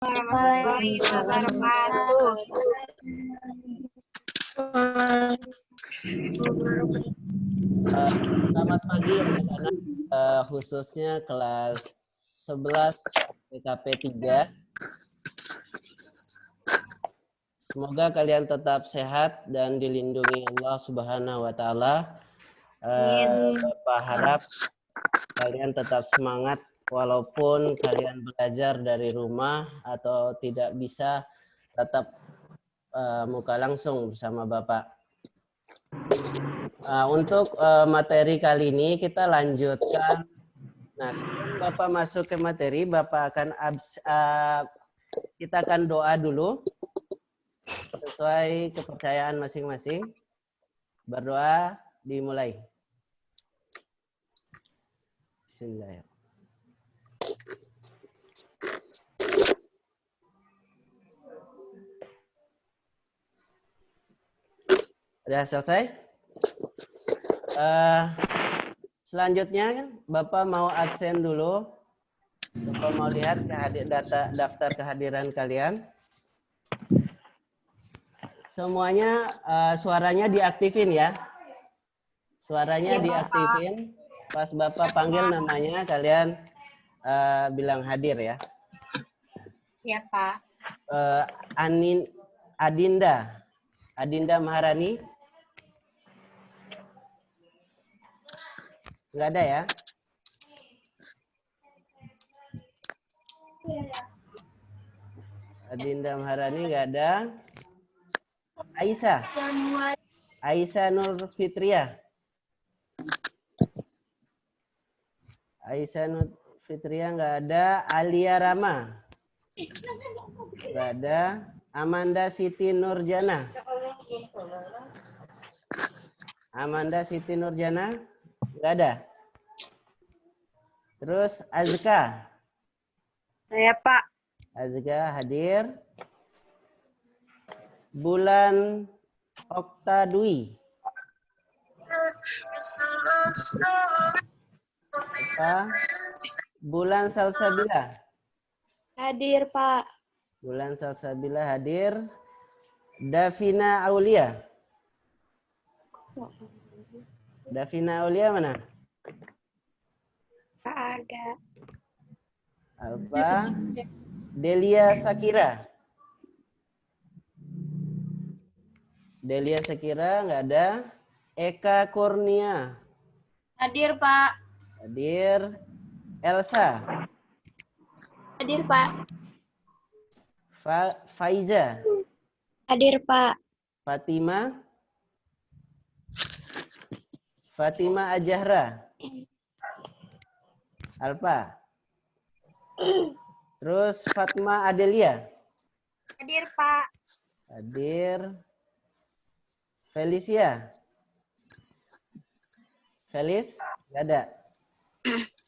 warahmatullahi wabarakatuh. Selamat pagi anak-anak, khususnya kelas 11 TKP 3. Semoga kalian tetap sehat dan dilindungi Allah Subhanahu wa taala. Bapak harap kalian tetap semangat walaupun kalian belajar dari rumah atau tidak bisa tetap muka langsung bersama Bapak. Untuk materi kali ini kita lanjutkan. Nah, sebelum Bapak masuk ke materi, Bapak akan kita akan doa dulu sesuai kepercayaan masing-masing. Berdoa dimulai. Bismillahirrahmanirrahim. Sudah selesai? Selanjutnya Bapak mau absen dulu. Bapak mau lihat daftar kehadiran kalian. Semuanya suaranya diaktifin ya. Suaranya diaktifin. Pas Bapak panggil namanya kalian bilang hadir ya. Ya, Pak. Adinda Maharani. Nggak ada ya? Adinda Maharani nggak ada. Aisyah Nur Fitria. Aisyah Nur Fitria nggak ada. Alia Rama nggak ada. Amanda Siti Nurjana. Amanda Siti Nurjana nggak ada. Terus Azka. Saya, Pak. Azka hadir. Bulan Okta Dwi. Bulan Salsabila. Hadir, Pak. Bulan Salsabila hadir. Davina Aulia. Davina Aulia mana? Pak ada. Alfa. Delia Sakira. Delia Sakira nggak ada. Eka Kurnia. Hadir, Pak. Hadir. Elsa. Hadir, Pak. Faiza. Hadir, Pak. Fatima. Fatima Ajahra. Alfa. Terus Fatma Adelia. Hadir, Pak. Hadir. Felicia. Felis? Nggak ada.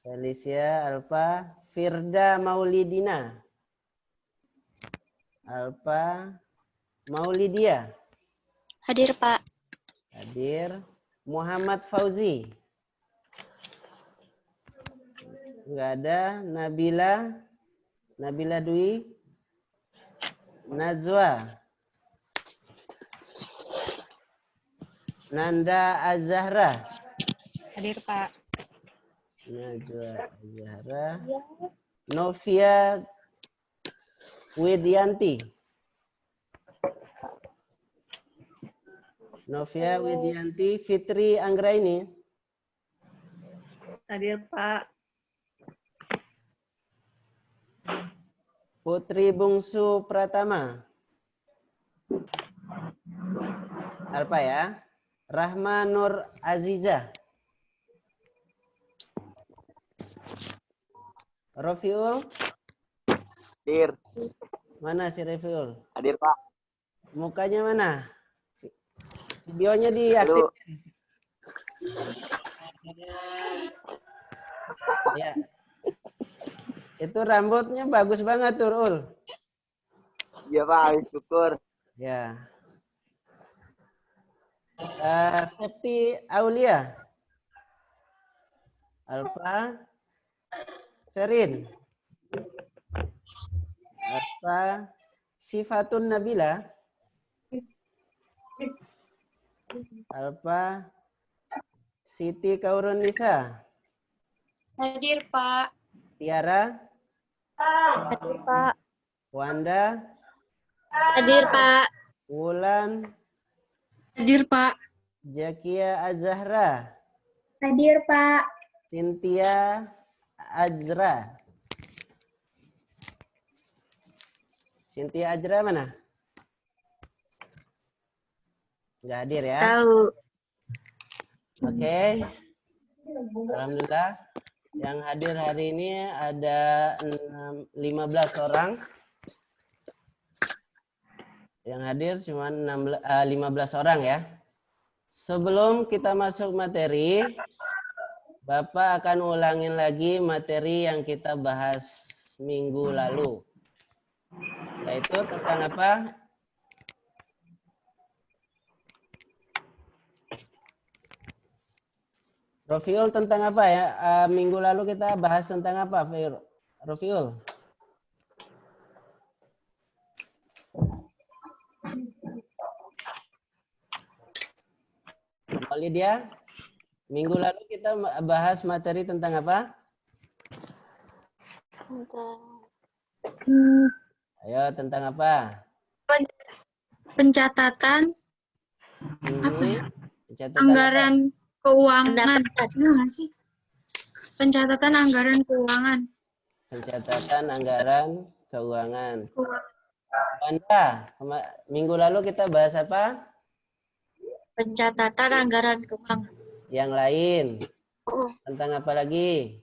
Felicia, Alfa. Firda Maulidina. Alfa. Maulidia. Hadir, Pak. Hadir. Muhammad Fauzi. Nggak ada. Nabila. Nabila Dwi. Najwa. Nanda Azahra. Hadir, Pak. Najwa Azahra. Novia Widianti. Novia Widianti. Fitri Anggraini. Hadir, Pak. Putri Bungsu Pratama. Alpa ya. Rahma Nur Aziza. Rofiul. Hadir. Mana si Rofiul? Hadir, Pak. Mukanya mana? Videonya diaktifkan. Ya. Itu rambutnya bagus banget tuh, Ul. Iya, Pak. Syukur. Ya. Septi Aulia. Alfa. Serin. Apa? Sifatun Nabila. Apa? Siti Kaurun Nisa. Hadir, Pak. Tiara. Hadir, Pak. Wanda. Hadir, Pak. Wulan. Hadir, Pak. Jakia Azahra. Hadir, Pak. Cynthia Azra. Cynthia Azra mana? Nggak hadir ya? Tahu. Oke. Alhamdulillah. Yang hadir hari ini ada 15 orang. Yang hadir cuma 15 orang ya. Sebelum kita masuk materi, Bapak akan ulangin lagi materi yang kita bahas minggu lalu. Yaitu tentang apa? Rofiul, tentang apa ya? Minggu lalu kita bahas tentang apa, Rofiul? Lydia, minggu lalu kita bahas materi tentang apa? Ayo, tentang apa? Pencatatan Pencatatan anggaran apa? keuangan. Benar sih? Pencatatan anggaran keuangan. Pencatatan anggaran keuangan. Wanda, minggu lalu kita bahas apa? Pencatatan anggaran keuangan. Yang lain. Tentang apa lagi?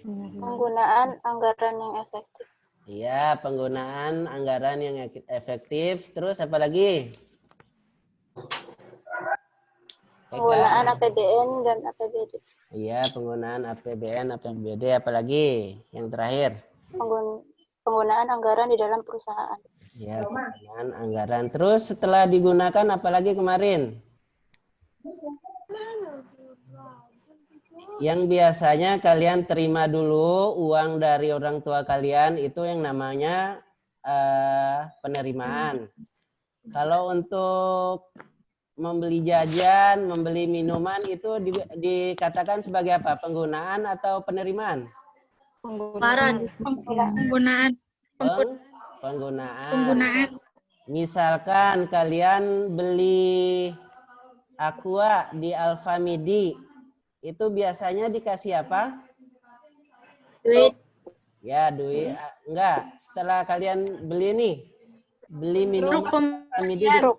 Penggunaan anggaran yang efektif. Iya, penggunaan anggaran yang efektif. Terus apa lagi? Penggunaan APBN dan APBD. Iya, penggunaan APBN, APBD. Apalagi yang terakhir? Penggunaan anggaran di dalam perusahaan. Ya, penggunaan anggaran. Terus setelah digunakan apalagi kemarin? Yang biasanya kalian terima dulu uang dari orang tua kalian itu yang namanya penerimaan. Kalau untuk membeli jajan, membeli minuman itu dikatakan sebagai apa? Penggunaan atau penerimaan? Penggunaan. Penggunaan. Misalkan kalian beli Aqua di Alfamidi, itu biasanya dikasih apa? Duit. Ya, duit. Enggak, setelah kalian beli nih, beli minuman Alfamidi di apa?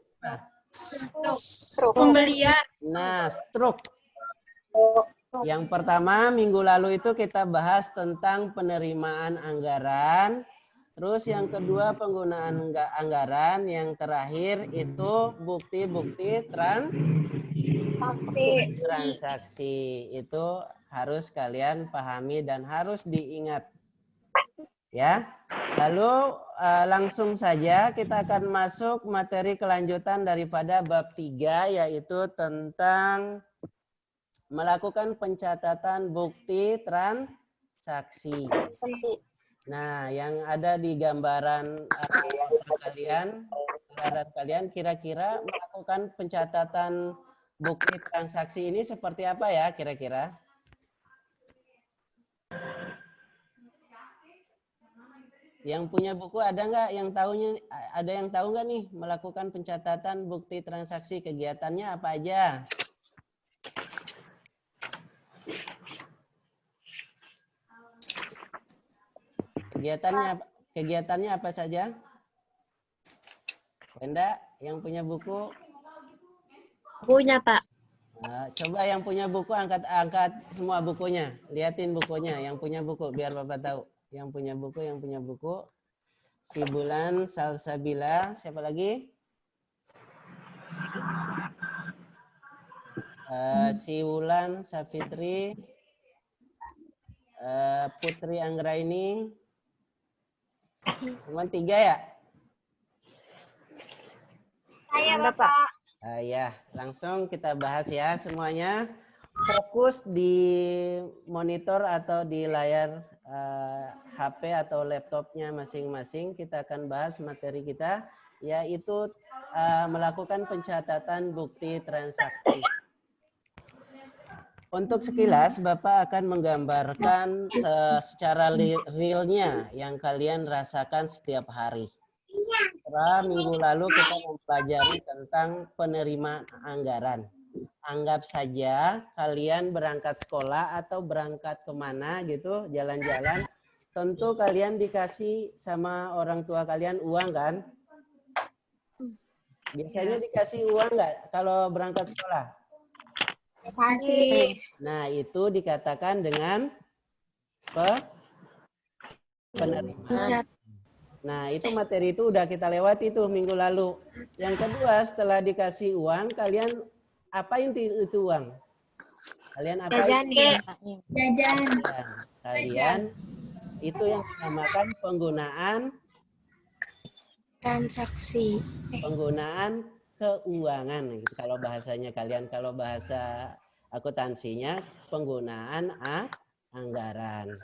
Pembelian. Nah, struk. Yang pertama, minggu lalu itu kita bahas tentang penerimaan anggaran. Terus yang kedua, penggunaan anggaran. Yang terakhir itu bukti-bukti transaksi. Itu harus kalian pahami dan harus diingat. Ya. Lalu langsung saja kita akan masuk materi kelanjutan daripada bab 3, yaitu tentang melakukan pencatatan bukti transaksi. Nah, yang ada di gambaran kalian kira-kira melakukan pencatatan bukti transaksi ini seperti apa ya kira-kira? Yang punya buku ada nggak yang tahunya? Ada yang tahu nggak nih melakukan pencatatan bukti transaksi, kegiatannya apa aja? Kegiatannya apa saja? Wenda, yang punya buku? Punya, Pak. Nah, coba yang punya buku angkat semua bukunya, liatin bukunya. Yang punya buku biar Bapak tahu. Yang punya buku. Si Bulan, Salsabila, siapa lagi? Si Wulan, Safitri, Putri Anggraini. Cuma 3 ya? Saya, Bapak. Ya, langsung kita bahas ya semuanya. Fokus di monitor atau di layar HP atau laptopnya masing-masing, kita akan bahas materi kita, yaitu melakukan pencatatan bukti transaksi. Untuk sekilas, Bapak akan menggambarkan secara realnya yang kalian rasakan setiap hari. Setelah minggu lalu kita mempelajari tentang penerimaan anggaran. Anggap saja kalian berangkat sekolah atau berangkat kemana gitu, jalan-jalan. Tentu kalian dikasih sama orang tua kalian uang kan? Biasanya dikasih uang nggak kalau berangkat sekolah? Kasih. Nah, itu dikatakan dengan penerimaan. Nah, itu materi itu udah kita lewati tuh minggu lalu. Yang kedua, setelah dikasih uang, kalian apain itu uang? Kalian apain? Jajan. Kalian itu yang dinamakan penggunaan Transaksi. Penggunaan keuangan. Gitu. Kalau bahasanya kalian, kalau bahasa akuntansinya penggunaan anggaran.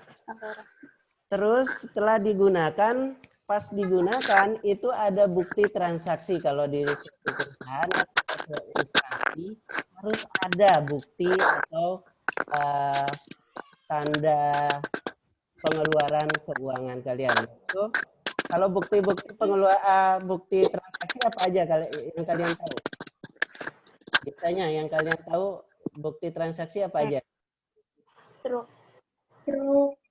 Terus setelah digunakan, pas digunakan itu ada bukti transaksi. Kalau di perusahaan atau instansi harus ada bukti atau tanda pengeluaran keuangan kalian. Itu kalau bukti-bukti bukti transaksi apa aja yang kalian tahu? Biasanya yang kalian tahu bukti transaksi apa aja? Truk.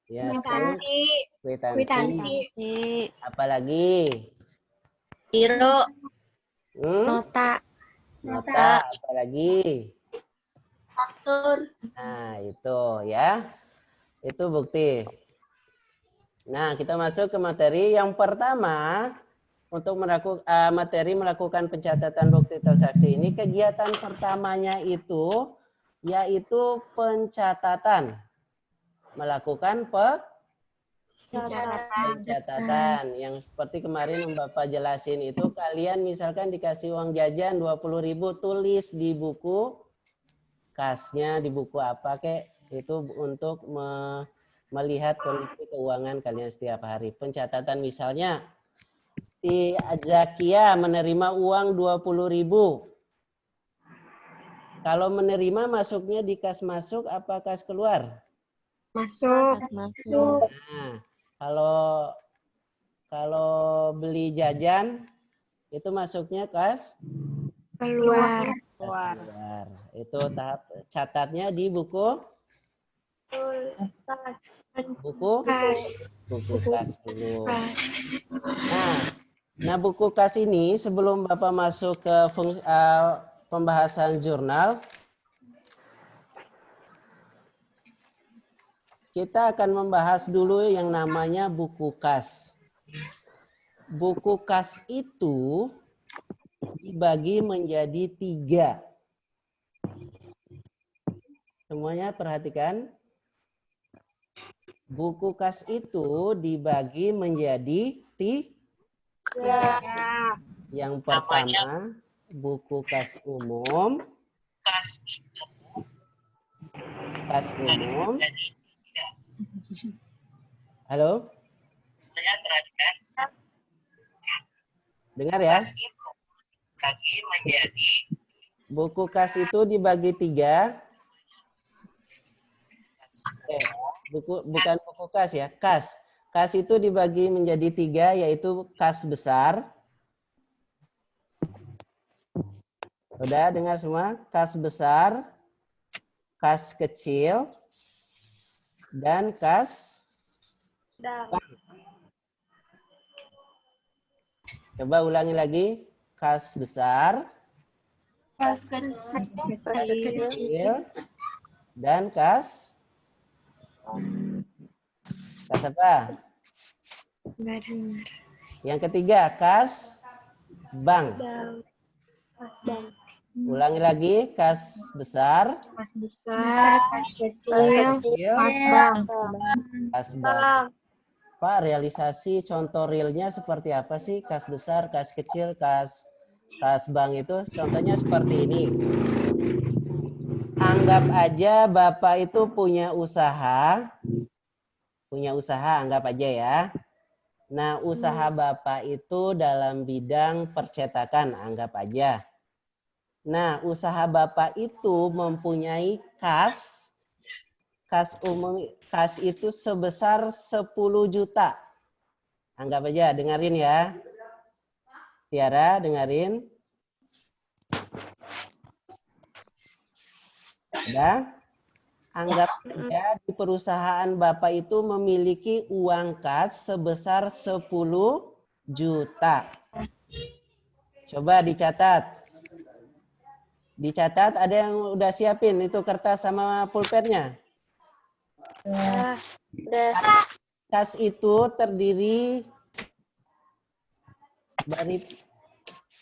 Ya, Kwitansi. Apalagi? Biro. Nota. Apalagi? Faktur. Nah, itu ya. Itu bukti. Nah, kita masuk ke materi. Yang pertama, untuk materi melakukan pencatatan bukti transaksi ini, kegiatan pertamanya itu yaitu pencatatan. Melakukan pencatatan. Yang seperti kemarin Bapak jelasin itu, kalian misalkan dikasih uang jajan 20.000, tulis di buku kasnya, di buku apa kek, itu untuk melihat kondisi keuangan kalian setiap hari. Pencatatan misalnya, si Zakia menerima uang 20.000. Kalau menerima masuknya di kas masuk apa kas keluar? Masuk. Nah, kalau beli jajan itu masuknya kas Keluar. Itu tahap catatnya di buku kas dulu. Nah, buku kas ini sebelum Bapak masuk ke pembahasan jurnal, kita akan membahas dulu yang namanya buku kas. Buku kas itu dibagi menjadi 3. Semuanya perhatikan. Buku kas itu dibagi menjadi 3. Yang pertama, buku kas umum. Kas umum. Halo? Dengar ya? Buku kas itu dibagi 3. Bukan buku kas ya, kas. Kas itu dibagi menjadi 3, yaitu kas besar. Sudah dengar semua? Kas besar, kas kecil, dan kas bank. Coba ulangi lagi. Kas besar, Kas kecil. Dan kas apa? Enggak dengar. Yang ketiga, kas bank. Ulangi lagi, kas besar, Kas besar, kas kecil, kas bank. kas bank. Pak, realisasi contoh realnya seperti apa sih? Kas besar, kas kecil, kas bank itu contohnya seperti ini. Anggap aja Bapak itu punya usaha punya usaha, anggap aja ya. Nah, usaha Bapak itu dalam bidang percetakan, anggap aja. Nah, usaha Bapak itu mempunyai kas umum, kas itu sebesar 10 juta. Anggap aja, dengerin ya. Tiara, dengerin. Udah? Anggap saja di perusahaan Bapak itu memiliki uang kas sebesar 10 juta. Coba dicatat. Dicatat, ada yang udah siapin itu kertas sama pulpennya? Udah. Kas itu terdiri dari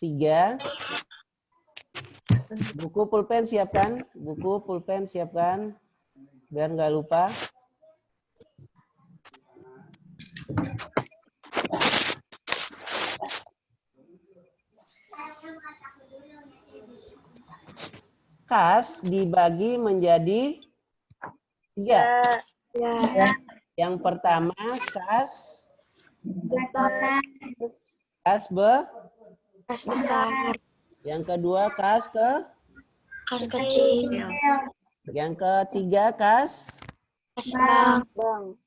3. Buku pulpen siapkan. Buku pulpen siapkan. Biar nggak lupa. Kas dibagi menjadi 3. Yang pertama kas kas besar. yang kedua kas Kecil. yang ketiga kas Bang.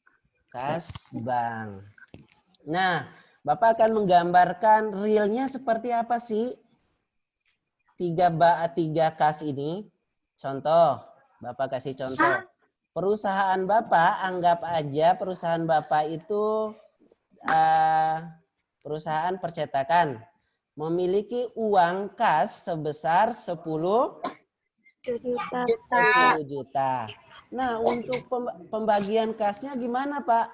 bank. Nah, Bapak akan menggambarkan realnya seperti apa sih 3 kas ini. Contoh, Bapak kasih contoh. Perusahaan Bapak, anggap aja perusahaan Bapak itu perusahaan percetakan. Memiliki uang kas sebesar 10 juta. Nah, untuk pembagian kasnya gimana, Pak?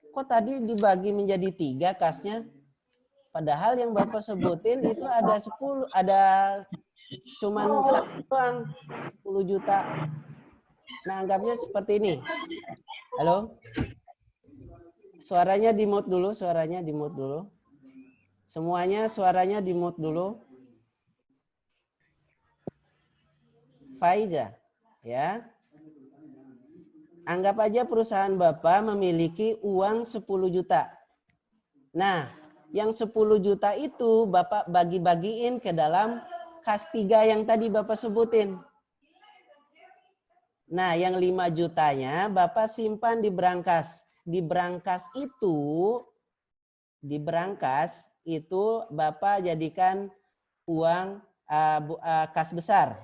Kok tadi dibagi menjadi 3 kasnya? Padahal yang Bapak sebutin itu ada 10, ada cuman 1 doang, 10 juta. Nah, anggapnya seperti ini. Halo? Suaranya di-mute dulu, suaranya di-mute dulu. Semuanya suaranya di-mute dulu. Faiza, ya. Anggap aja perusahaan Bapak memiliki uang 10 juta. Nah, yang 10 juta itu Bapak bagi-bagiin ke dalam kas 3 yang tadi Bapak sebutin. Nah, yang 5 jutanya Bapak simpan di brankas. Di brankas itu Bapak jadikan uang kas besar.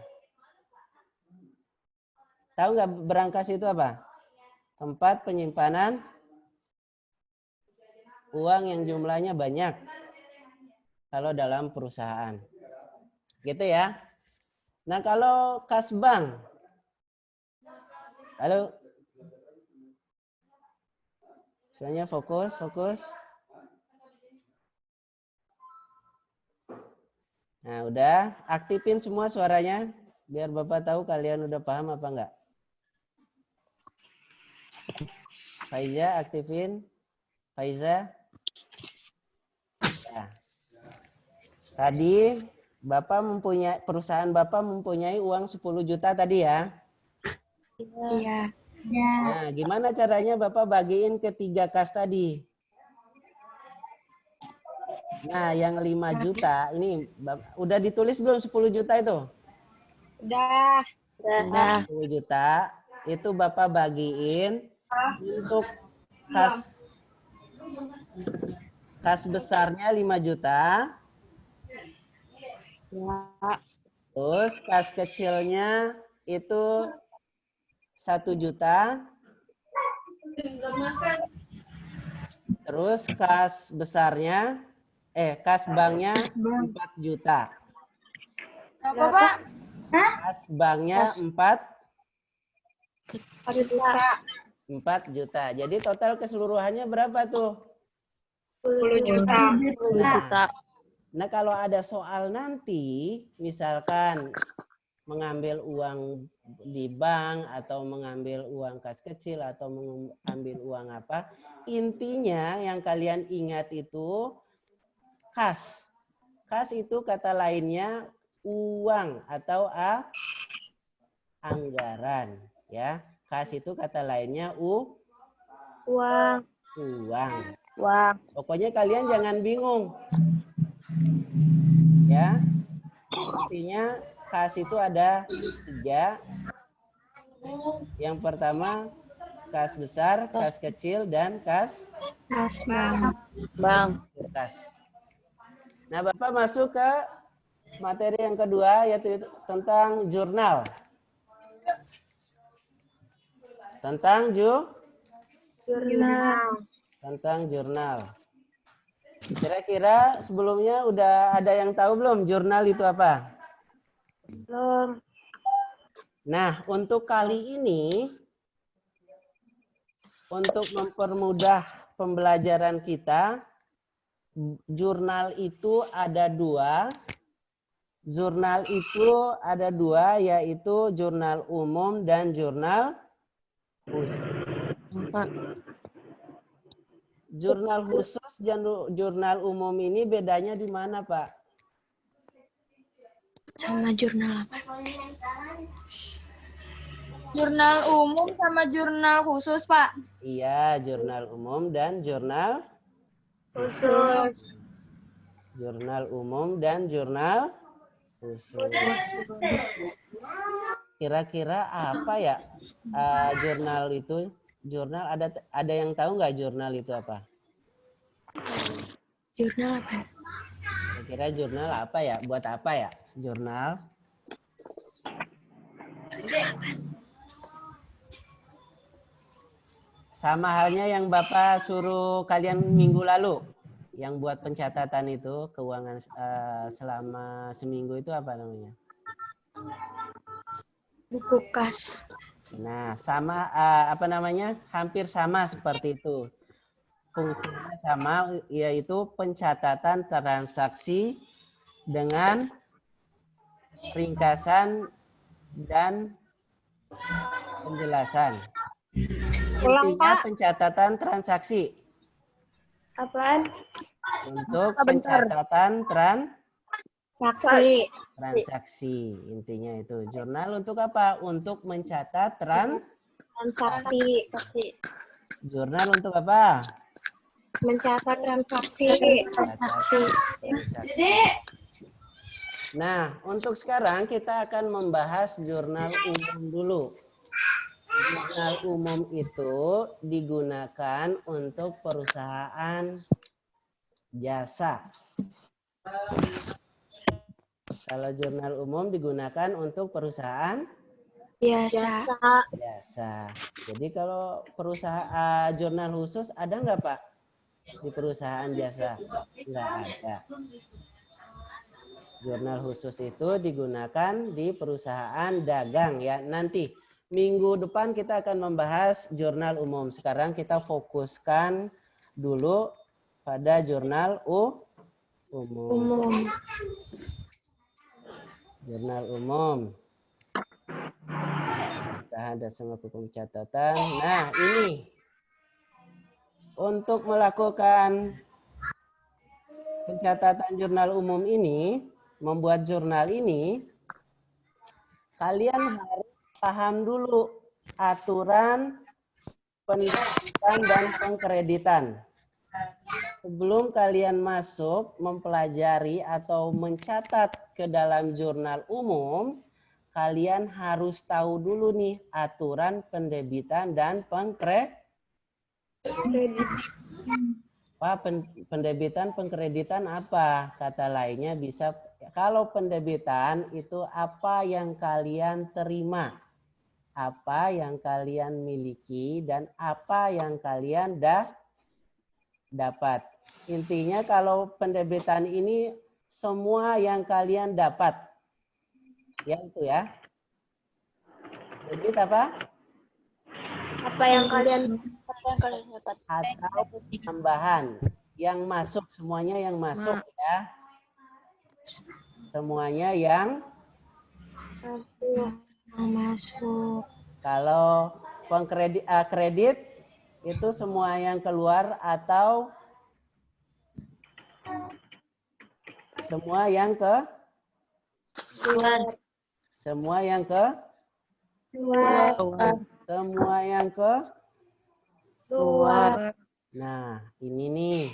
Tahu nggak brankas itu apa? Tempat penyimpanan uang yang jumlahnya banyak kalau dalam perusahaan. Gitu ya. Nah, kalau kas bank. Halo. Soalnya fokus. Nah, udah aktifin semua suaranya biar Bapak tahu kalian udah paham apa enggak. Faiza aktifin. Faiza. Nah, tadi perusahaan Bapak mempunyai uang 10 juta tadi ya. Iya. Nah, gimana caranya Bapak bagiin ke 3 kas tadi? Nah, yang 5 juta ini udah ditulis belum 10 juta itu? Udah. 10 juta itu Bapak bagiin untuk kas besarnya 5 juta. Terus kas kecilnya itu 1 juta. Terus kas besarnya kas banknya 4 juta. Apa, Pak? Kas banknya 4 juta. Jadi total keseluruhannya berapa tuh? 10 juta. Nah, kalau ada soal nanti, misalkan mengambil uang di bank atau mengambil uang kas kecil atau mengambil uang apa, intinya yang kalian ingat itu kas. Kas itu kata lainnya uang atau anggaran, ya. Kas itu kata lainnya Uang. Uang. Uang. Pokoknya kalian jangan bingung. Ya. Intinya kas itu ada 3. Yang pertama kas besar, kas kecil, dan kas Bang. kas. Nah, Bapak masuk ke materi yang kedua, yaitu tentang jurnal. Tentang Jurnal. tentang jurnal. Kira-kira sebelumnya udah ada yang tahu belum jurnal itu apa? Belum. Nah, untuk kali ini, untuk mempermudah pembelajaran kita, jurnal itu ada 2. Jurnal itu ada 2, yaitu jurnal umum dan jurnal khusus. Jurnal khusus dan jurnal umum ini bedanya di mana, Pak? Sama jurnal apa? Jurnal umum sama jurnal khusus, Pak. Iya, jurnal umum dan jurnal Khusus. jurnal umum dan jurnal khusus. Kira-kira apa ya jurnal itu? Jurnal ada yang tahu nggak jurnal itu apa? Jurnal apa? Kira-kira jurnal apa ya? Buat apa ya? Jurnal? Sama halnya yang Bapak suruh kalian minggu lalu, yang buat pencatatan itu keuangan selama seminggu itu apa namanya? Buku kas. Nah, sama apa namanya? Hampir sama seperti itu. Fungsinya sama, yaitu pencatatan transaksi dengan ringkasan dan penjelasan. Intinya pencatatan transaksi. Apaan? Untuk pencatatan Saksi. transaksi. Intinya itu. Jurnal untuk apa? Untuk mencatat Transaksi. Jurnal untuk apa? Mencatat transaksi. Transaksi. Nah, untuk sekarang kita akan membahas jurnal umum dulu. Jurnal umum itu digunakan untuk perusahaan jasa. Kalau jurnal umum digunakan untuk perusahaan Biasa. jasa. Jadi kalau perusahaan jurnal khusus ada nggak, Pak? Di perusahaan jasa? Nggak ada. Jurnal khusus itu digunakan di perusahaan dagang ya. Nanti minggu depan kita akan membahas jurnal umum. Sekarang kita fokuskan dulu pada jurnal umum. Jurnal umum. Tahan dan sama pencatatan. Nah, ini untuk melakukan pencatatan jurnal umum ini, membuat jurnal ini, kalian harus paham dulu aturan pendebitan dan pengkreditan. Sebelum kalian masuk mempelajari atau mencatat ke dalam jurnal umum, kalian harus tahu dulu nih aturan pendebitan dan pengkreditan. Pak, pendebitan pengkreditan apa? Kata lainnya bisa, kalau pendebitan itu apa yang kalian terima, apa yang kalian miliki, dan apa yang kalian dapat. Intinya kalau pendebitan ini semua yang kalian dapat. Ya itu ya. Debit apa? Apa yang kalian dapat? Atau tambahan. Yang masuk, semuanya yang masuk ya. Semuanya yang Masuk. Kalau kredit itu semua yang keluar atau semua yang keluar. semua yang semua yang Keluar. Nah, ini nih.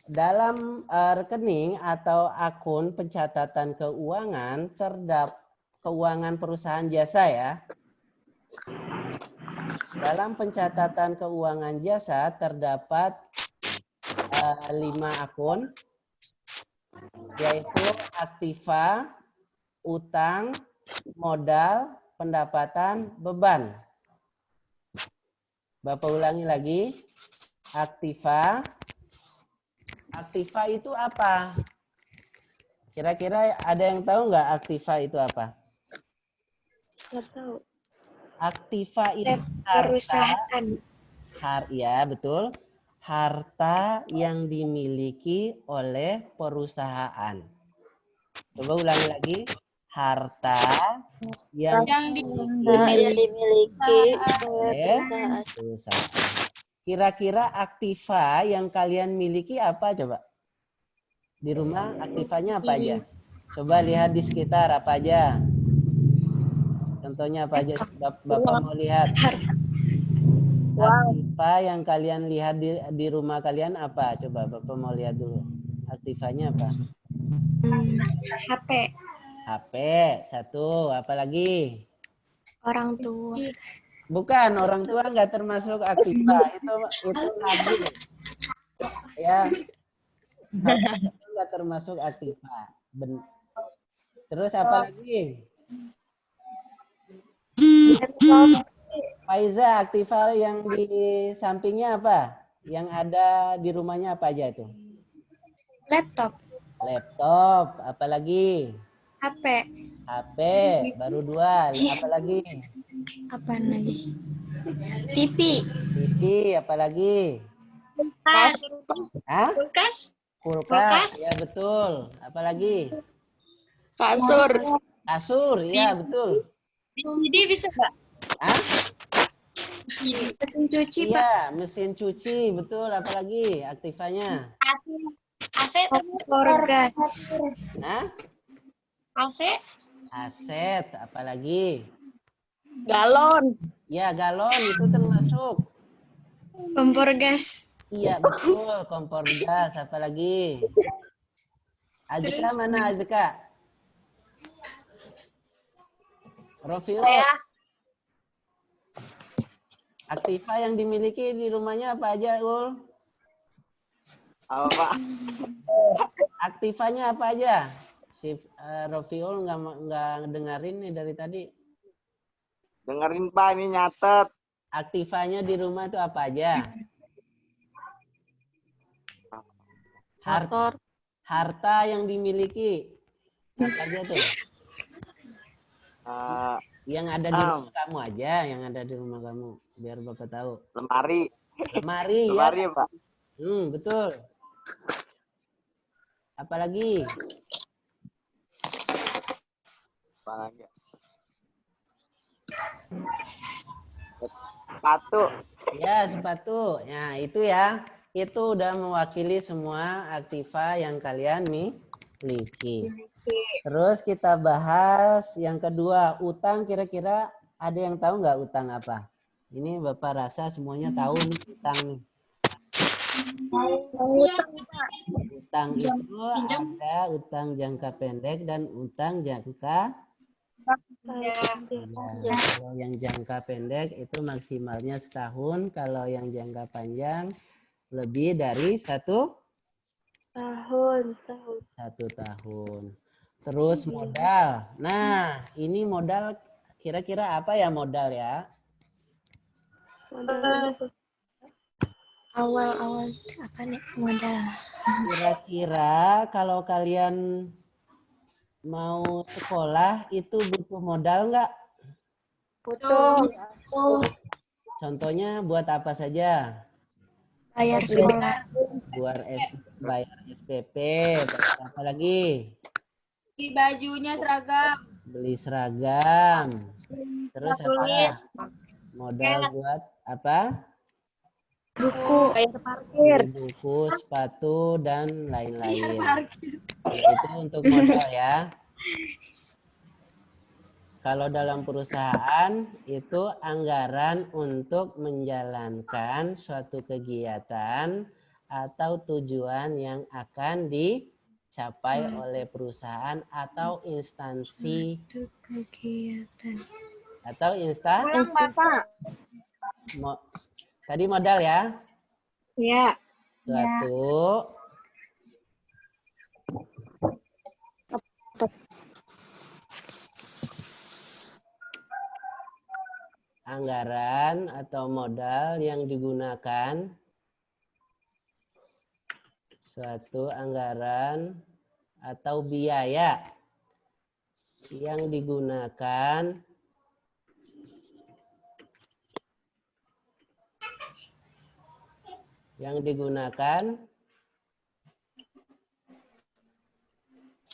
Dalam rekening atau akun pencatatan keuangan keuangan perusahaan jasa ya. Dalam pencatatan keuangan jasa terdapat 5 akun, yaitu aktiva, utang, modal, pendapatan, beban. Bapak ulangi lagi. Aktiva. Aktiva itu apa? Kira-kira ada yang tahu nggak aktiva itu apa? Nggak tahu. Aktiva itu Perusahaan. ya betul. Harta yang dimiliki oleh perusahaan. Coba ulangi lagi. Harta yang dimiliki oleh oleh perusahaan. perusahaan. Kira-kira aktiva yang kalian miliki apa coba? Di rumah aktivanya apa aja? Coba lihat di sekitar apa aja. Contohnya apa aja? Bapak mau lihat. Aktiva yang kalian lihat di rumah kalian apa? Coba Bapak mau lihat dulu. Aktivanya apa? HP. HP, satu. Apa lagi? Orang tua. Bukan, orang tua nggak termasuk aktiva. Itu nabi. Ya. Itu nggak termasuk aktiva. Terus apa lagi? Faiza, aktiva yang di sampingnya apa? Yang ada di rumahnya apa aja itu? Laptop. Laptop, apa lagi? HP. HP, baru 2. Apa lagi? Apa lagi? TV. TV, apa lagi? Kulkas. Hah? Kulkas. Kulkas, ya betul. Apa lagi? Kasur. Kasur, ya betul. Jadi bisa nggak? Hah? Mesin cuci, Pak. Iya, mesin cuci, betul. Apa lagi aktivanya? AC Kompor gas. Hah? AC. Aset, apa lagi? Galon. Ya, galon itu termasuk. Kompor gas. Iya, betul. Kompor gas, apa lagi? Azka mana Azka? Rofio. Aktiva yang dimiliki di rumahnya apa aja, Ul? Apa Pak? Aktivanya apa aja? Si Rofiul nggak dengerin nih dari tadi. Dengerin Pak, ini nyatet. Aktivanya di rumah itu apa aja? Harta yang dimiliki apa aja tuh? Yang ada di rumah kamu aja, yang ada di rumah kamu, biar Bapak tahu. Lemari. Lemari ya. Lemari ya, Pak. Betul. Apalagi? Apalagi? Sepatu. Ya, sepatu. Nah, itu ya. Itu udah mewakili semua aktiva yang kalian miliki. Terus kita bahas yang kedua, utang. Kira-kira ada yang tahu nggak utang apa? Ini Bapak rasa semuanya tahu nih utang nih. Utang itu ada utang jangka pendek dan utang jangka ya, kalau yang jangka pendek itu maksimalnya setahun, kalau yang jangka panjang lebih dari 1 tahun. Terus modal. Nah, ini modal kira-kira apa ya modal ya? Awal-awal apa nih modal? Kira-kira kalau kalian mau sekolah itu butuh modal nggak? Butuh. Contohnya buat apa saja? Bayar sekolah. Bayar SPP, apa lagi? Beli bajunya seragam. Beli seragam. Terus apa? Modal buat apa? Buku. Buku, sepatu, dan lain-lain. Itu untuk modal ya. Kalau dalam perusahaan itu anggaran untuk menjalankan suatu kegiatan atau tujuan yang akan dicapai oleh perusahaan atau instansi Kegiatan. atau instan. Ulang, Bapak. Tadi modal ya. Ya. Suatu anggaran atau modal yang digunakan, suatu anggaran atau biaya yang digunakan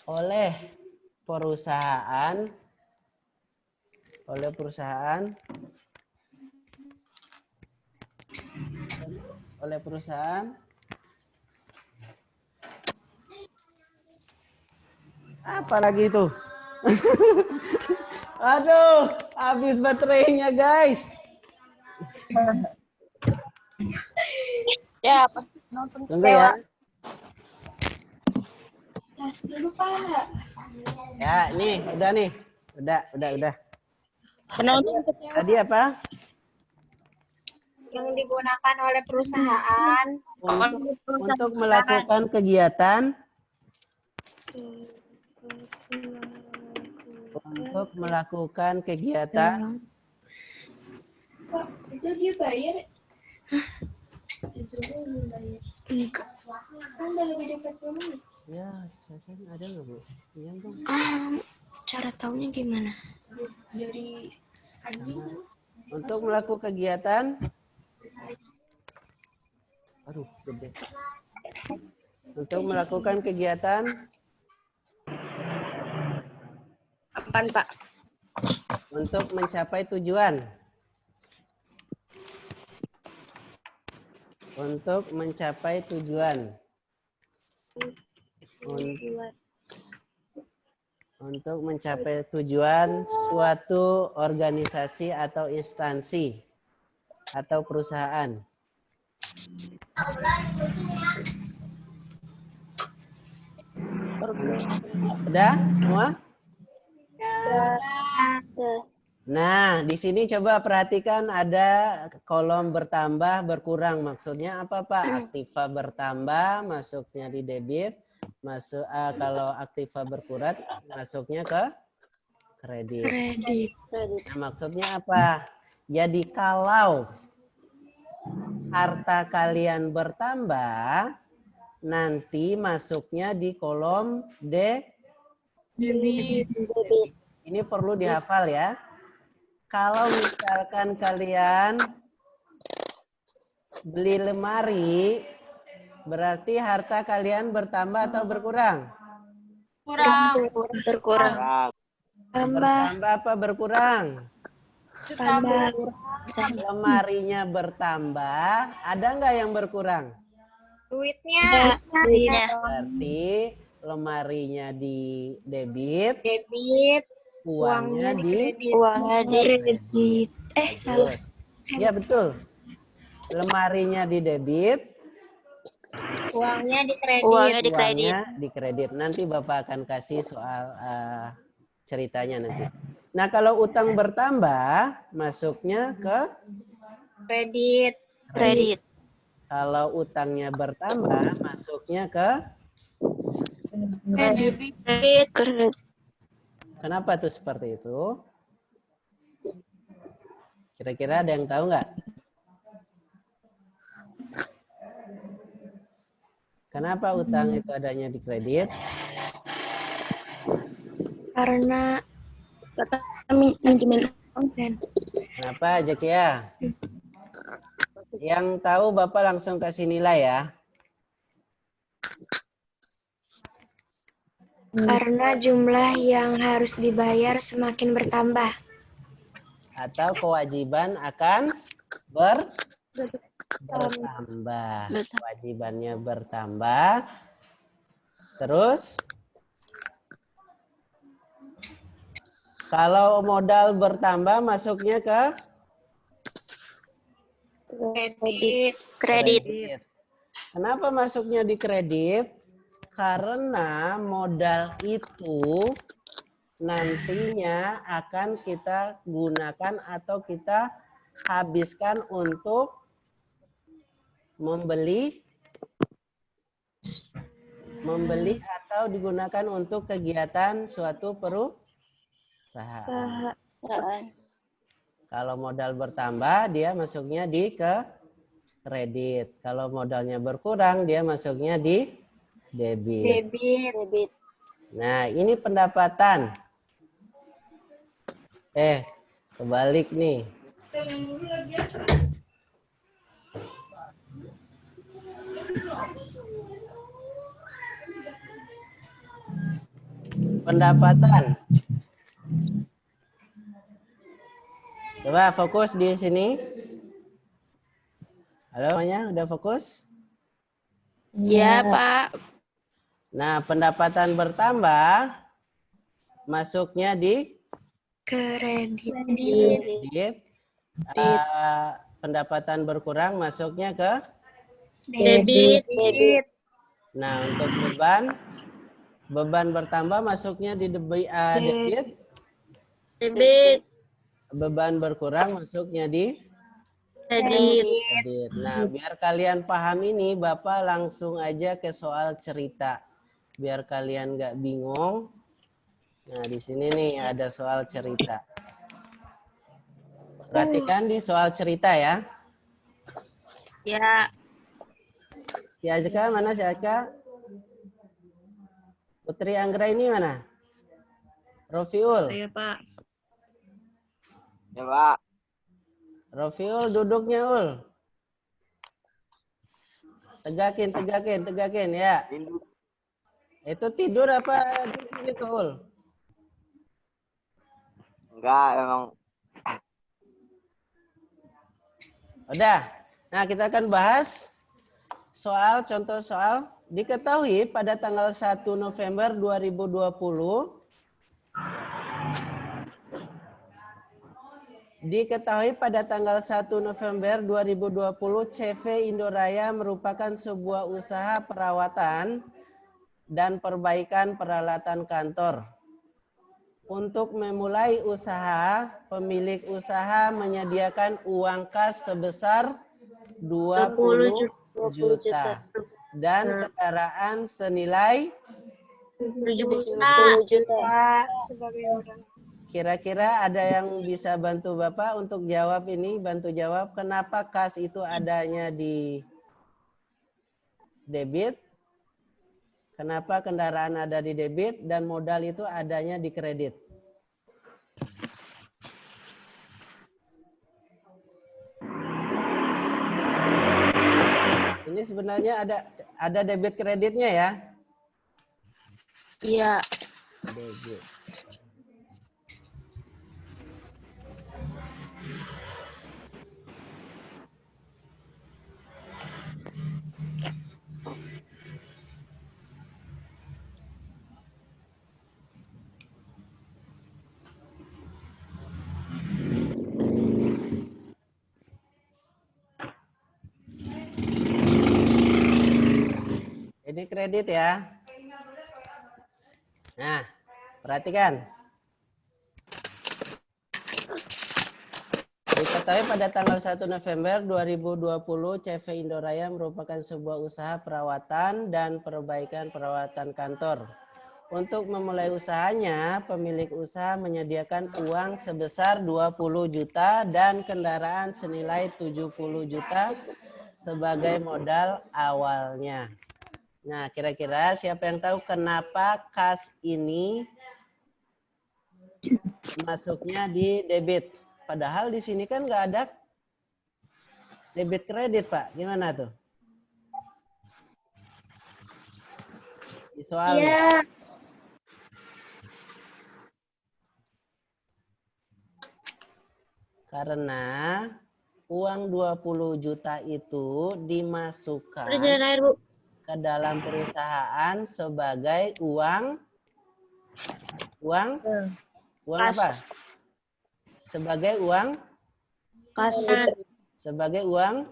oleh perusahaan apa lagi itu? Aduh, habis baterainya guys. Ya, Tunggu ya. Tas dulu, Pak. Ya, nih, udah nih. Udah. Penonton Tadi apa? yang digunakan oleh perusahaan Untuk melakukan kegiatan Pak, itu dia bayar. Belum bayar. Enggak. Kan udah lebih dekat rumah. ya, Sasen ada nggak Bu? Iya dong. Cara taunya gimana? Dari Untuk melakukan kegiatan, aduh, gede. Untuk melakukan kegiatan, apaan, Pak? untuk mencapai tujuan. Untuk mencapai tujuan. Untuk mencapai tujuan suatu organisasi atau instansi atau perusahaan. Udah semua? Nah, di sini coba perhatikan ada kolom bertambah, berkurang. Maksudnya apa, Pak? Aktiva bertambah, masuknya di debit. Kalau aktiva berkurang, masuknya ke kredit. Nah, maksudnya apa? Jadi kalau harta kalian bertambah, nanti masuknya di kolom debit. Ini perlu dihafal ya. Kalau misalkan kalian beli lemari, berarti harta kalian bertambah atau berkurang? Berkurang. Bertambah apa berkurang? Tambah. Lemarinya bertambah, ada nggak yang berkurang? Duitnya. Berarti lemarinya di debit, uangnya di Kredit. Salah. Ya betul. Lemarinya di debit, Uangnya di kredit. uangnya di kredit. Nanti Bapak akan kasih soal ceritanya nanti. Nah, kalau utang bertambah, masuknya ke Kredit. Kalau utangnya bertambah, masuknya ke Kredit. Kenapa tuh seperti itu? Kira-kira ada yang tahu nggak? Kenapa utang itu adanya di kredit? Karena Manajemen. Kenapa, Jakia? Yang tahu Bapak langsung kasih nilai ya. Karena jumlah yang harus dibayar semakin bertambah. Atau kewajiban akan bertambah. Kewajibannya bertambah. Terus Kalau modal bertambah masuknya ke Kredit. Kenapa masuknya di kredit? Karena modal itu nantinya akan kita gunakan atau kita habiskan untuk membeli atau digunakan untuk kegiatan suatu perusahaan. Kalau modal bertambah, dia masuknya di ke kredit. Kalau modalnya berkurang, dia masuknya di debit. Debit. Nah, ini pendapatan. Kebalik nih. Pendapatan. Coba fokus di sini. Halo, semuanya udah fokus? Iya, Pak. Nah, pendapatan bertambah masuknya di Kredit. kredit. Pendapatan berkurang masuknya ke Debit. Nah, untuk beban bertambah masuknya di debit. Debit. Beban berkurang masuknya di Kredit. kredit. Nah, biar kalian paham ini, Bapak langsung aja ke soal cerita. Biar kalian nggak bingung. Nah, di sini nih ada soal cerita. Perhatikan di soal cerita ya. Ya. Si Azka mana si Azka? Putri Anggra ini mana? Rofiul. Iya, Pak. Ya, Pak. Rofiul duduknya Ul. Tegakin ya. Itu tidur apa gitu Ul? Enggak, emang. Udah. Nah, kita akan bahas contoh soal. Diketahui pada tanggal 1 November 2020 CV Indoraya merupakan sebuah usaha perawatan dan perbaikan peralatan kantor. Untuk memulai usaha, pemilik usaha menyediakan uang kas sebesar 20 juta dan kendaraan senilai 70 70 juta. Kira-kira ada yang bisa bantu Bapak untuk jawab ini? Bantu jawab kenapa kas itu adanya di debit? Kenapa kendaraan ada di debit dan modal itu adanya di kredit? Ini sebenarnya ada debit kreditnya ya? Iya. Debit. Ini kredit ya. Nah, perhatikan. Diketahui pada tanggal 1 November 2020, CV Indoraya merupakan sebuah usaha perawatan dan perbaikan peralatan kantor. Untuk memulai usahanya, pemilik usaha menyediakan uang sebesar 20 juta dan kendaraan senilai 70 juta sebagai modal awalnya. Nah, kira-kira siapa yang tahu kenapa kas ini masuknya di debit? Padahal di sini kan nggak ada debit kredit, Pak. Gimana tuh? Di soal. Iya. Karena uang 20 juta itu dimasukkan ke dalam perusahaan sebagai uang Uang apa? Sebagai uang? Sebagai uang?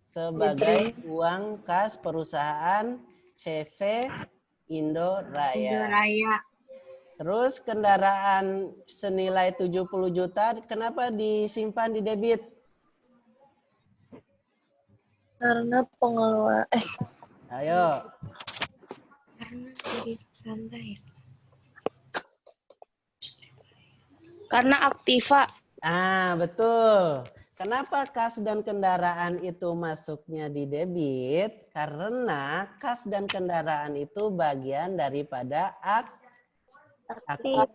Sebagai uang kas perusahaan CV Indo Raya. Terus kendaraan senilai 70 juta kenapa disimpan di debit? Karena pengeluaran Ayo. Karena jadi bertambah ya. karena aktiva. Betul. Kenapa kas dan kendaraan itu masuknya di debit? Karena kas dan kendaraan itu bagian daripada aktiva.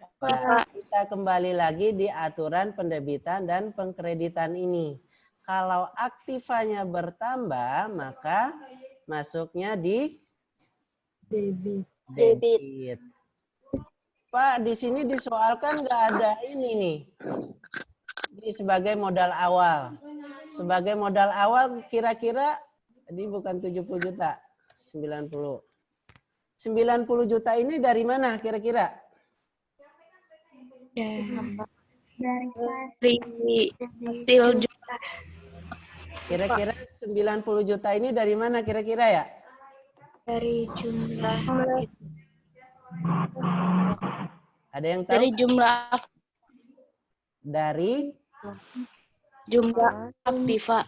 Kita kembali lagi di aturan pendebitan dan pengkreditan ini. Kalau aktivanya bertambah, maka masuknya di debit. Pak, di sini disoalkan nggak ada ini nih. Ini sebagai modal awal. Sebagai modal awal kira-kira, ini bukan 70 juta, 90. 90 juta ini dari mana kira-kira? Dari hasil jual. Kira-kira 90 juta ini dari mana kira-kira ya? Dari jumlah Ada yang tahu? Dari jumlah aktiva.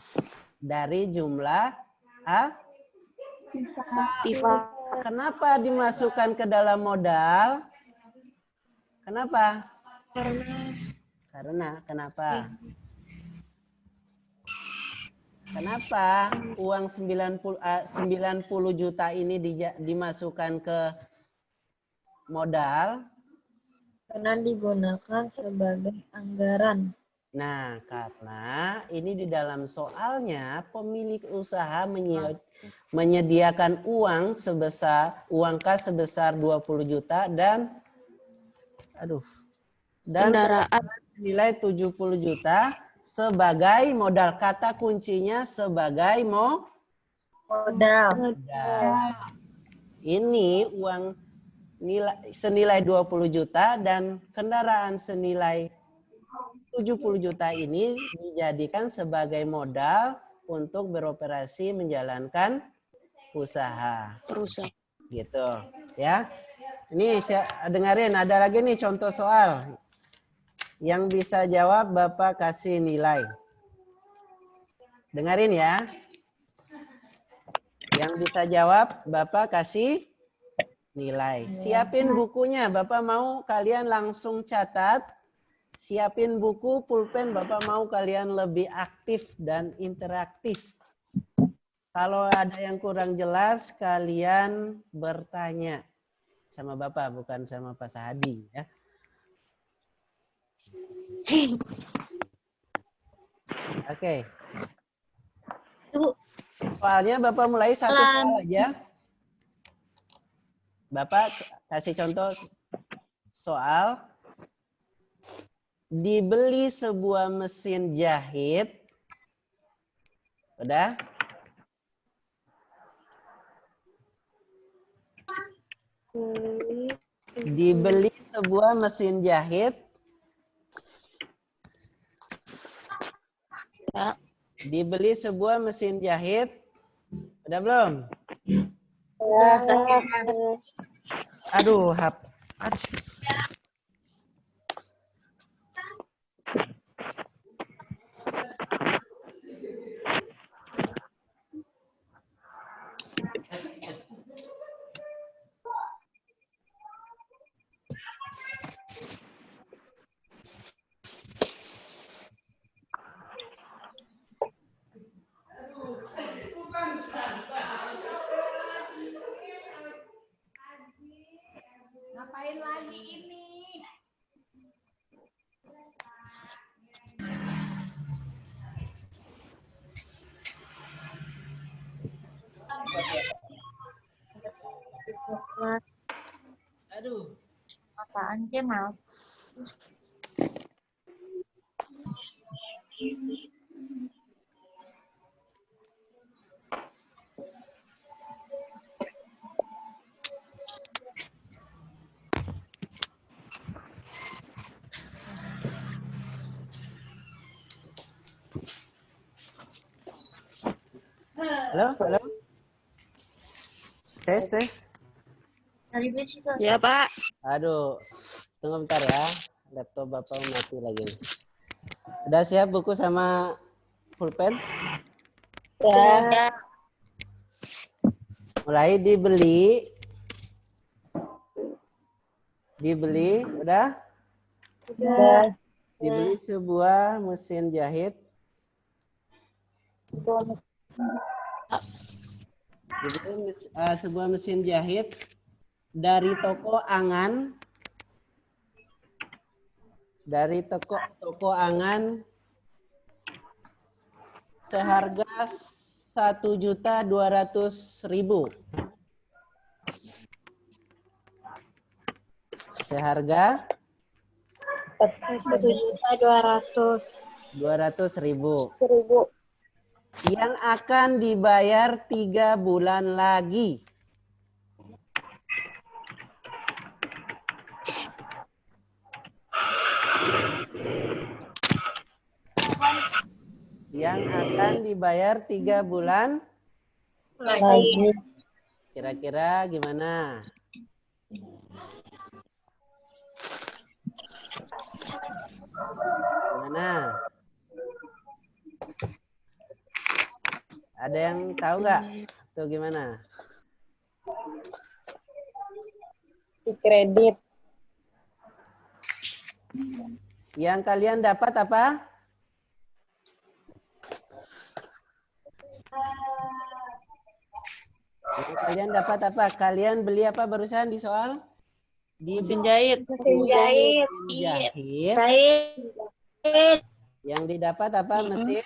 Dari jumlah Aktiva. Kenapa dimasukkan ke dalam modal? Kenapa? Karena kenapa? Kenapa uang 90 juta ini dimasukkan ke modal? Karena digunakan sebagai anggaran. Nah, karena ini di dalam soalnya pemilik usaha menyediakan uang kas sebesar 20 juta dan Kendaraan nilai 70 juta sebagai modal. Kata kuncinya sebagai modal. Ini uang senilai 20 juta dan kendaraan senilai 70 juta ini dijadikan sebagai modal untuk beroperasi menjalankan usaha. perusahaan. Gitu, ya. Ini dengerin, ada lagi nih contoh soal. Yang bisa jawab Bapak kasih nilai. Dengerin ya. Yang bisa jawab Bapak kasih nilai. Siapin bukunya, Bapak mau kalian langsung catat. Siapin buku, pulpen, Bapak mau kalian lebih aktif dan interaktif. Kalau ada yang kurang jelas, kalian bertanya sama Bapak, bukan sama Pak Sahadi. Ya. Oke. Soalnya Bapak mulai satu soal aja. Bapak kasih contoh soal. Dibeli sebuah mesin jahit. Udah? Dibeli sebuah mesin jahit. Ya. Dibeli sebuah mesin jahit. Udah belum? Aduh, Ngapain lagi ini? Aduh. Apaan Cemal? Halo, halo. Tes, tes. Ya, Pak. Aduh, tunggu bentar ya. Laptop Bapak mati lagi nih. Udah siap buku sama pulpen? Ya. Mulai dibeli. Dibeli, udah? Udah. Dibeli sebuah mesin jahit. Dibeli sebuah mesin jahit dari toko Angan. Dari toko Angan seharga 1.200.000. Seharga 1.200.000. yang akan dibayar 3 bulan lagi. Yang akan dibayar 3 bulan Lagi. kira-kira gimana? Gimana? Ada yang tahu nggak? Tuh gimana? Di kredit. Yang kalian dapat apa? Yang kalian dapat apa? Kalian beli apa barusan di soal? Di Mesin jahit. Mesin jahit. jahit. Yang didapat apa? Mesin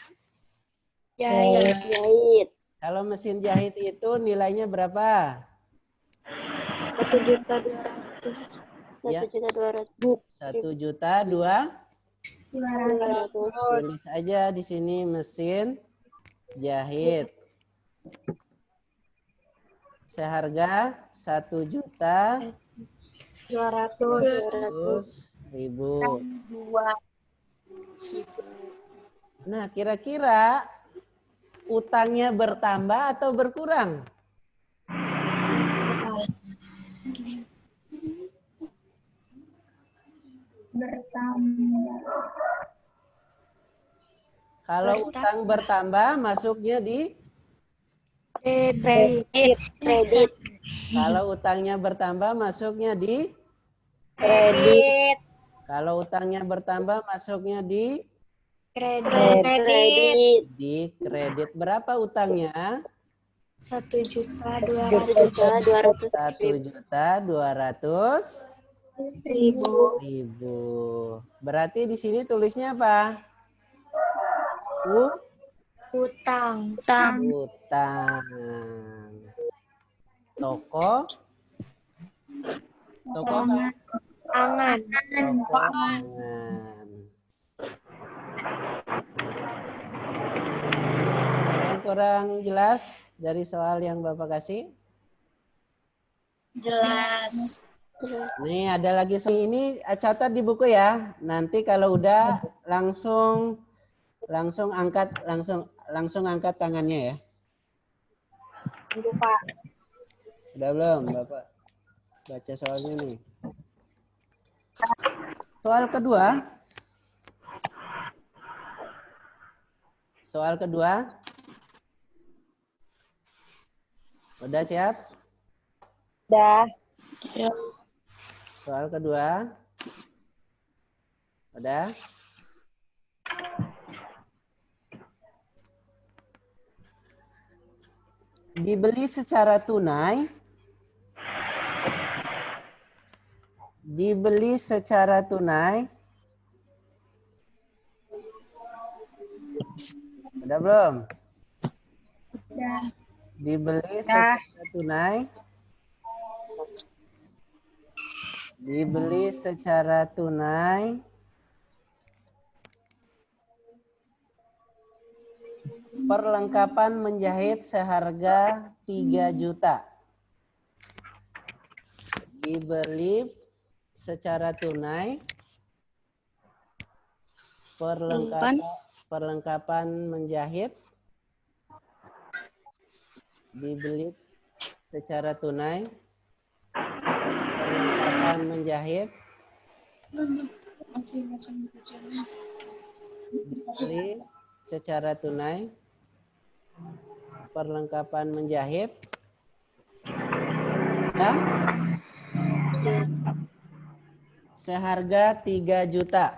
Jahit. Jahit. Kalau mesin jahit itu nilainya berapa? 1.200.000. 1.200.000. Tulis aja di sini mesin jahit. Seharga 1.200.000. Nah, kira-kira utangnya bertambah atau berkurang? Kalau utang bertambah, masuknya di Kredit. Kredit. kalau utangnya bertambah, masuknya di Kredit. kalau utangnya bertambah, masuknya di Kredit. Kredit. di kredit. Berapa utangnya? 1.200.000. 1.200.000. Berarti di sini tulisnya apa? Utang. Utang. Utang. Toko apa? Angan. Toko Angan. Yang kurang jelas dari soal yang Bapak kasih? Jelas. Nih ada lagi ini catat di buku ya. Nanti kalau udah langsung angkat angkat tangannya ya. Tunggu, Pak. Udah belum Bapak baca soalnya nih. Soal kedua. Soal kedua. Udah siap? Udah. Soal kedua. Udah? Dibeli secara tunai. Dibeli secara tunai. Udah belum? Udah. Dibeli secara tunai. Dibeli secara tunai. Perlengkapan menjahit seharga 3 juta. Dibeli secara tunai. Perlengkapan menjahit Dibeli secara tunai. Perlengkapan menjahit. Dibeli secara tunai. Perlengkapan menjahit. Ya? Seharga 3 juta.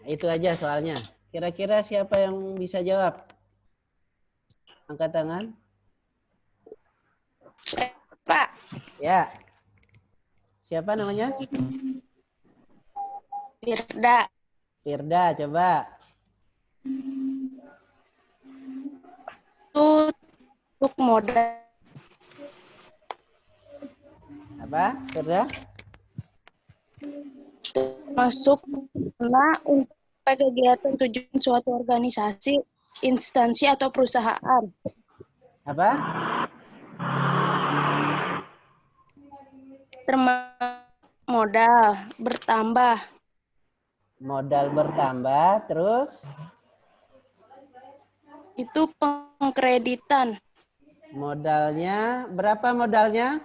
Itu aja soalnya. Kira-kira siapa yang bisa jawab? Angkat tangan. Pak. Ya. Siapa namanya? Firda. Firda, coba. Untuk modal Apa? Firda? masuk untuk kegiatan tujuan suatu organisasi, instansi atau perusahaan. Apa? Modal bertambah. Modal bertambah, terus Itu pengkreditan. modalnya, berapa modalnya?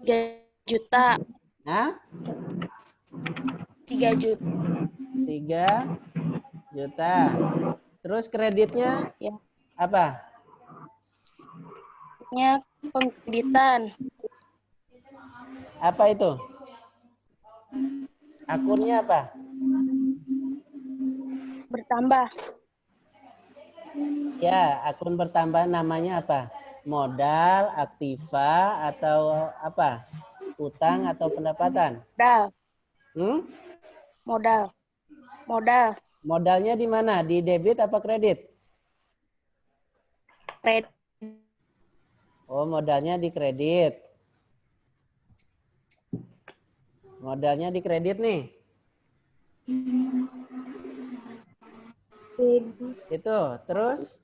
3 juta. Hah? 3 juta. 3 juta. Terus kreditnya Ya. apa? Pengkreditan. Apa itu? Akunnya apa? Bertambah. Ya, akun bertambah namanya apa? Modal, aktiva, atau apa? Utang atau pendapatan? Modal. Modal. Modalnya di mana? Di debit apa kredit? Kredit. Oh, modalnya di kredit. Modalnya di kredit nih. Itu, terus?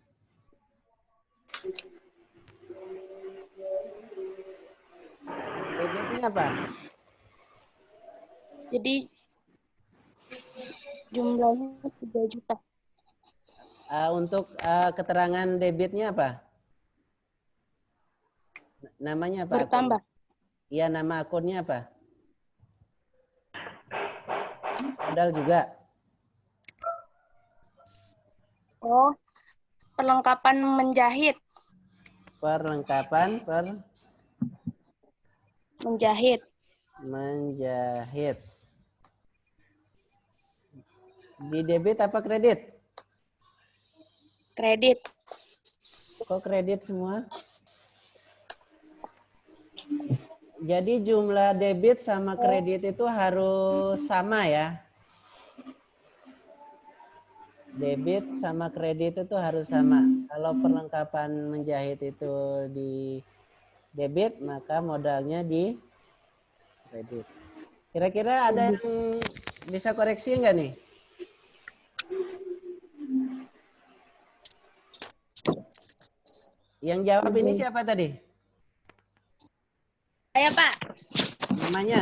Debitnya apa? Jadi jumlahnya 3 juta. Untuk keterangan debitnya apa? Namanya apa? Bertambah. Iya, nama akunnya apa? Modal juga. Oh, perlengkapan menjahit. Perlengkapan Menjahit. menjahit. Di debit apa kredit? Kredit. Kok kredit semua? Jadi jumlah debit sama kredit itu harus sama ya? Debit sama kredit itu harus sama. Kalau perlengkapan menjahit itu di debit, maka modalnya di kredit. Kira-kira ada yang bisa koreksi nggak nih? Yang jawab ini siapa tadi? Saya, Pak. Namanya?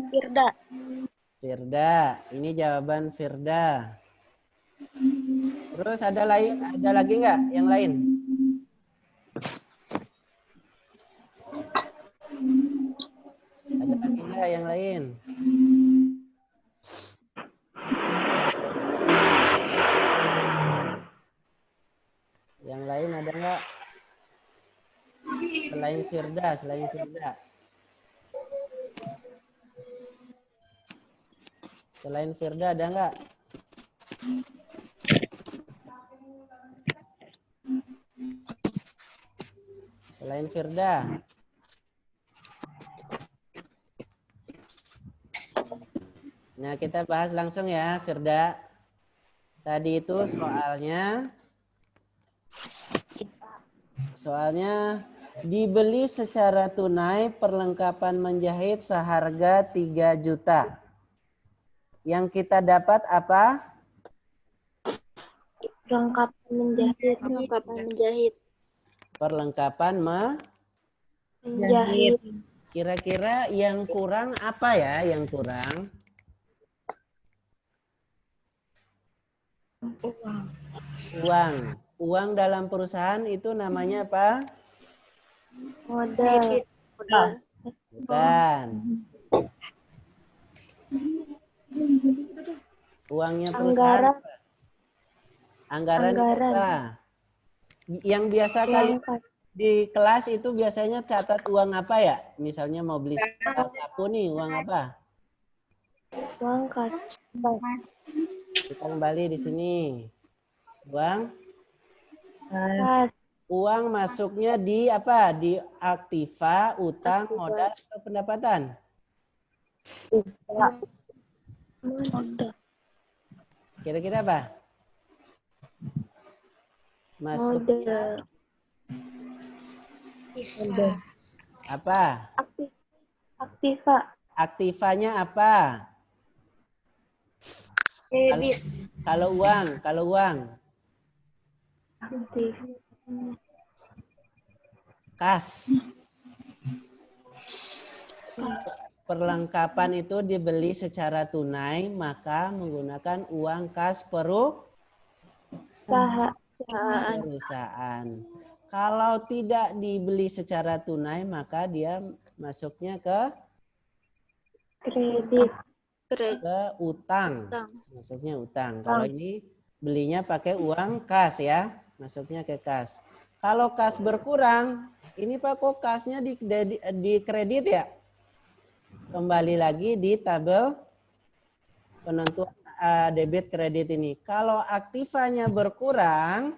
Firda. Firda. Ini jawaban Firda. Terus ada lagi nggak yang lain? Ada lagi nggak yang lain? Yang lain ada nggak? Selain Firda. Selain Firda ada nggak? Selain Firda. Nah, kita bahas langsung ya, Firda. Tadi itu soalnya dibeli secara tunai perlengkapan menjahit seharga 3 juta. Yang kita dapat apa? Perlengkapan menjahit. Perlengkapan Menjahit. Kira-kira yang kurang apa ya? Yang kurang? Uang. Uang. Uang dalam perusahaan itu namanya apa? Modal. Debit. Bukan. Uangnya perusahaan. Anggaran. Apa? Anggaran itu Anggaran. apa? Yang biasa kali di kelas itu biasanya catat uang apa ya? Misalnya mau beli sapu nih, uang apa? Uang kas. Kita kembali di sini. Uang. Kas. Uang masuknya di apa? Di aktiva, utang, modal, atau pendapatan? Modal. Kira-kira apa? Masuknya Aktiva. apa? Aktiva. Aktivanya apa? Debit. Kalau uang. Aktiva. Kas. Perlengkapan itu dibeli secara tunai, maka menggunakan uang kas perusahaan. Kalau tidak dibeli secara tunai, maka dia masuknya ke Kredit. utang. Masuknya utang. Kalau ini belinya pakai uang kas ya, masuknya ke kas. Kalau kas berkurang, ini Pak kok kasnya di kredit ya? Kembali lagi di tabel penentuan debit kredit ini. Kalau aktivanya berkurang,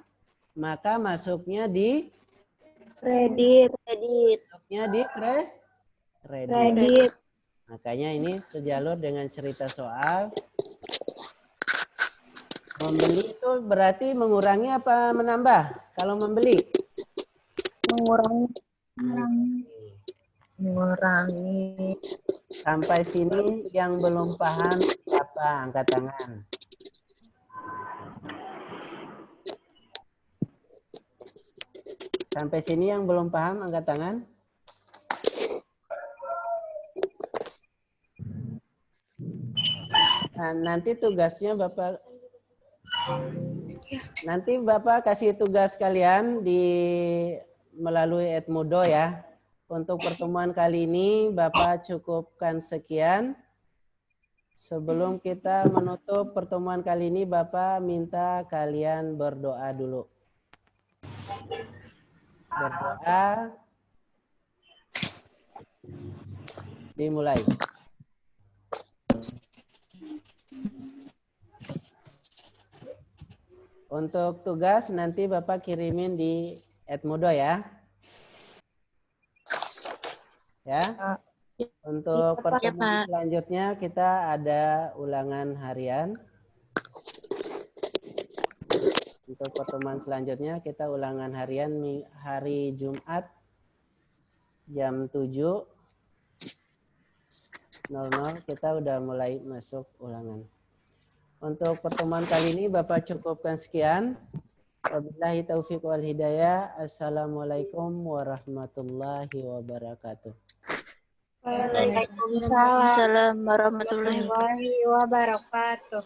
maka masuknya di Kredit. masuknya di kredit. Kredit. Makanya ini sejalur dengan cerita soal membeli itu berarti mengurangi apa menambah? Kalau membeli Mengurangi. sampai sini yang belum paham siapa? Angkat tangan. Sampai sini yang belum paham angkat tangan. Nah, nanti tugasnya Bapak kasih tugas kalian melalui Edmodo ya. Untuk pertemuan kali ini Bapak cukupkan sekian. Sebelum kita menutup pertemuan kali ini, Bapak minta kalian berdoa dulu. Berdoa. Dimulai. Untuk tugas nanti Bapak kirimin di Edmodo ya. Ya. Untuk pertemuan selanjutnya kita ada ulangan harian. Untuk pertemuan selanjutnya kita ulangan harian hari Jumat jam 7.00 kita udah mulai masuk ulangan. Untuk pertemuan kali ini Bapak cukupkan sekian. Wabillahi taufiq wal hidayah. Assalamualaikum warahmatullahi wabarakatuh. Waalaikumsalam warahmatullahi wabarakatuh.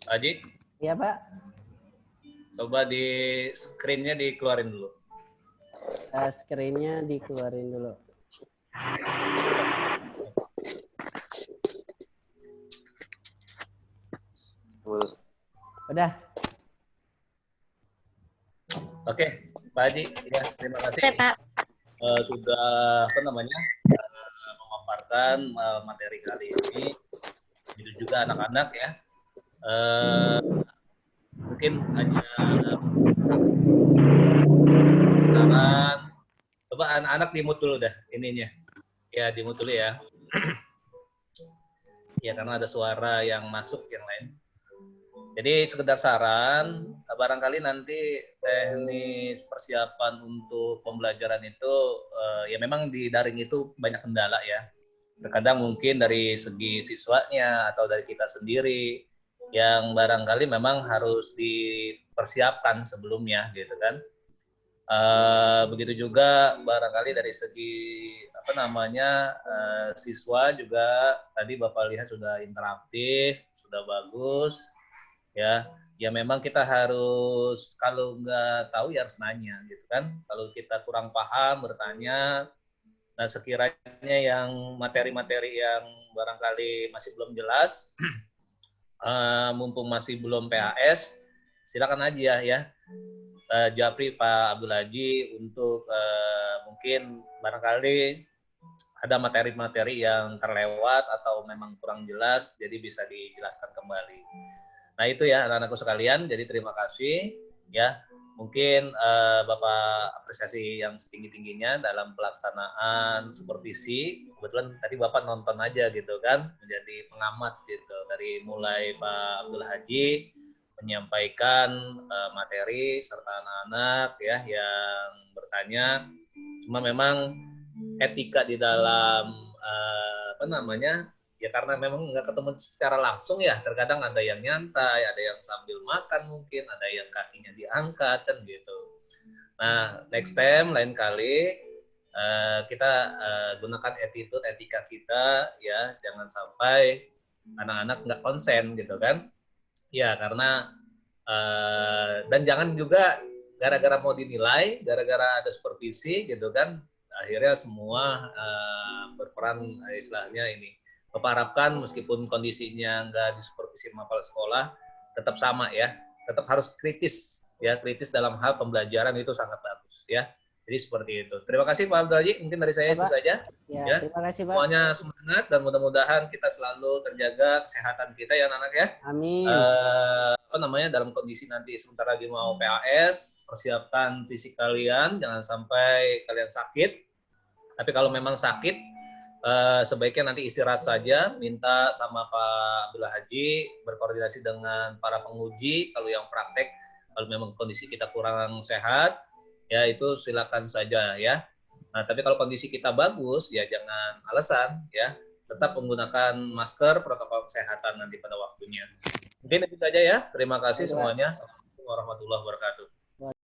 Haji? Iya Pak. Coba di screen-nya dikeluarin dulu. Screen-nya dikeluarin dulu. Udah. Oke, Pak Haji, ya terima kasih. Pak. Sudah memaparkan materi kali ini. Itu juga anak-anak ya. Mungkin hanya saran. Coba anak-anak di-mute dulu dah ininya. Ya, di-mute dulu ya. Ya, karena ada suara yang masuk yang lain. Jadi sekedar saran, barangkali nanti teknis persiapan untuk pembelajaran itu, ya memang di daring itu banyak kendala ya. Terkadang mungkin dari segi siswanya atau dari kita sendiri, yang barangkali memang harus dipersiapkan sebelumnya gitu kan. Begitu juga barangkali dari segi siswa juga tadi Bapak lihat sudah interaktif, sudah bagus ya. Ya memang kita harus kalau nggak tahu ya harus nanya gitu kan. Kalau kita kurang paham bertanya. Nah sekiranya yang materi-materi yang barangkali masih belum jelas, mumpung masih belum PAS, silakan aja ya. Japri, Pak Abdul Haji untuk mungkin barangkali ada materi-materi yang terlewat atau memang kurang jelas, jadi bisa dijelaskan kembali. Nah itu ya anak-anakku sekalian, jadi terima kasih ya. Mungkin Bapak apresiasi yang setinggi-tingginya dalam pelaksanaan supervisi. Kebetulan tadi Bapak nonton aja gitu kan, menjadi pengamat gitu. Dari mulai Pak Abdul Haji menyampaikan materi serta anak-anak ya yang bertanya. Cuma memang etika di dalam ya karena memang nggak ketemu secara langsung ya, terkadang ada yang nyantai, ada yang sambil makan mungkin, ada yang kakinya diangkat kan gitu. Nah next time lain kali kita gunakan attitude, etika kita ya, jangan sampai anak-anak nggak konsen gitu kan ya, karena dan jangan juga gara-gara mau dinilai, gara-gara ada supervisi gitu kan, akhirnya semua berperan istilahnya ini. Bapak harapkan meskipun kondisinya nggak disupervisi sama kepala sekolah, tetap sama ya, tetap harus kritis ya, kritis dalam hal pembelajaran itu sangat bagus ya. Jadi seperti itu. Terima kasih Pak Abdul Haji, mungkin dari saya itu saja. Ya, terima kasih Pak. Semuanya semangat dan mudah-mudahan kita selalu terjaga kesehatan kita ya anak-anak ya. Amin. Dalam kondisi nanti sebentar lagi mau PAS, persiapkan fisik kalian, jangan sampai kalian sakit. Tapi kalau memang sakit, sebaiknya nanti istirahat saja, minta sama Pak Abdul Haji berkoordinasi dengan para penguji. Kalau yang praktek, kalau memang kondisi kita kurang sehat, ya itu silakan saja ya. Nah tapi kalau kondisi kita bagus, ya jangan alasan ya, tetap menggunakan masker, protokol kesehatan nanti pada waktunya. Mungkin itu saja ya. Terima kasih semuanya. Assalamualaikum warahmatullahi wabarakatuh.